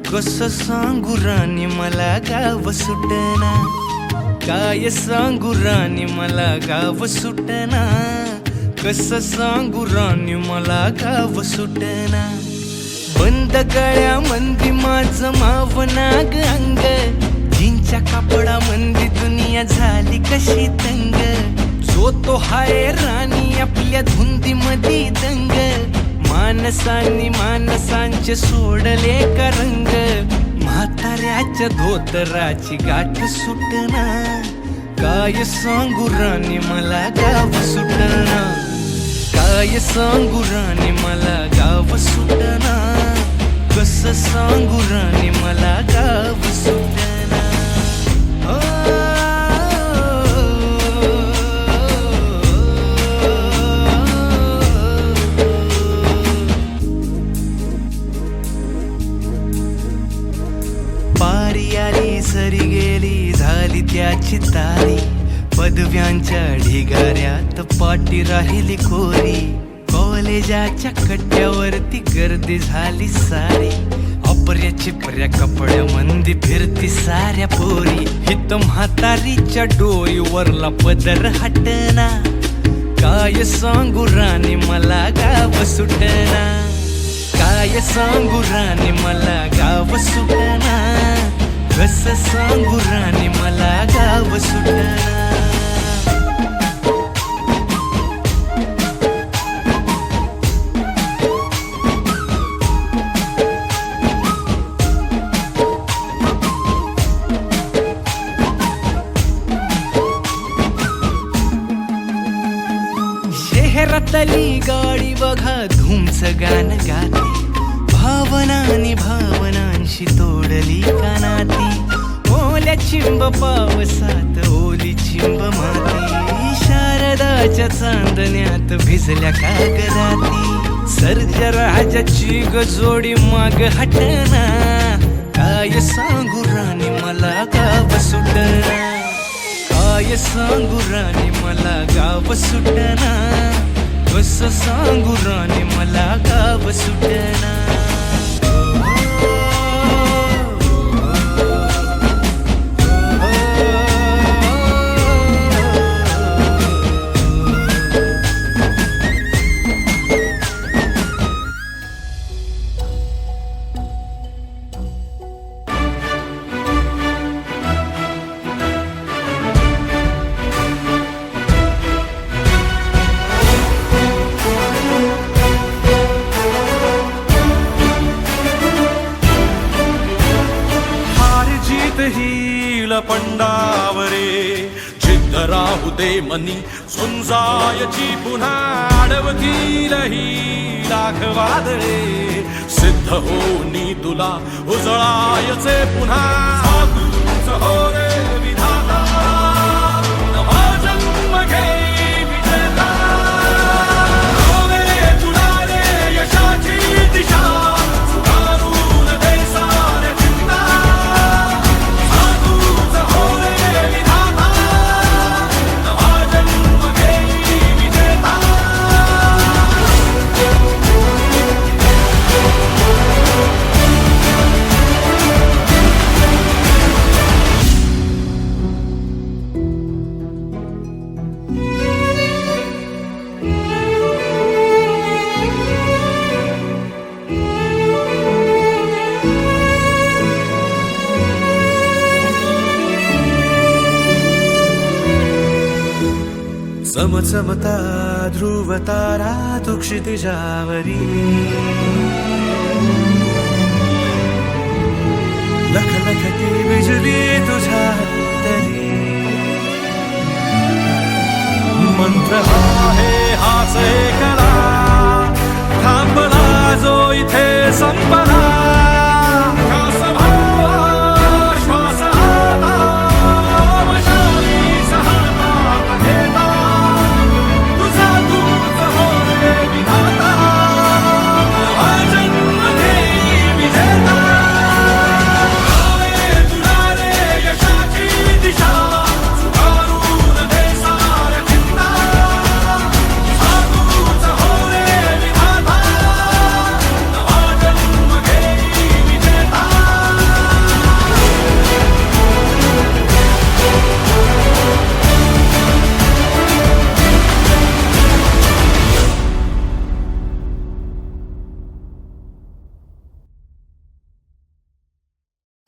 कसं सांगू राणी मला गाव सुटना, काय सांगू राणी मला गाव सुटना, कसं सांगू राणी मला गाव सुटना. बंद गळ्यामंदी माझं मावनाग अंग, जीनच्या कापडामंदी दुनिया झाली कशी तंग. जो तो हाय राणी आपल्या धुंदीमधी दंग, मानसांनी मानसांचे सोडले का रंग. म्हाताऱ्याच्या धोतराची गाठ सुटना, काय सांगू राणी मला गाव सुटना, काय सांगू राणी मला गाव सुटना, कसं सांगू राणी मला गाव सुटना. पारी आली सरी गेली झाली त्याची तारी, पदव्यांच्या ढिगाऱ्यात पाठी राहिली कोरी. कॉलेजाच्या कट्ट्यावरती गर्दी झाली सारी, अपर्या चिपऱ्या कपड्यामंदी फिरती साऱ्या पोरी. हित म्हातारीच्या डोईवरला पदर हटना, काय सांगू राणी मला गाव सुटना, काय सांगू राणी मला गाव सुटना, कसं सांगू राणी मला गाव सुटना. शहरातली गाडी बघा धूमचं गाणं गाते, भावनांनी भावनांशी तोडली कानाती. ओल्या चिंब पावसात ओली चिंब माती, शारदाच्या चांदण्यात भिजल्या कागदाती. सर्जराजाची गजोडी माग हटना, काय सांगू राणी मला गाव सुटना, काय सांगू राणी मला गाव सुटना, कसं सांगू राणी मला गाव सुटना. हील पंडावरे जिद्द राहू दे मनी, झुंजायची पुन्हा अडवतील ही लाख वादळे. सिद्ध होनी तुला उजळायचे पुन्हा, साधूच हो रे विधाता, नवा जन्म घे विजेता. हो रे तुला रे यशाची दिशा, सुधारून दे साऱ्या चिंता. चमचमता ध्रुव तारा तू क्षितिजावरी,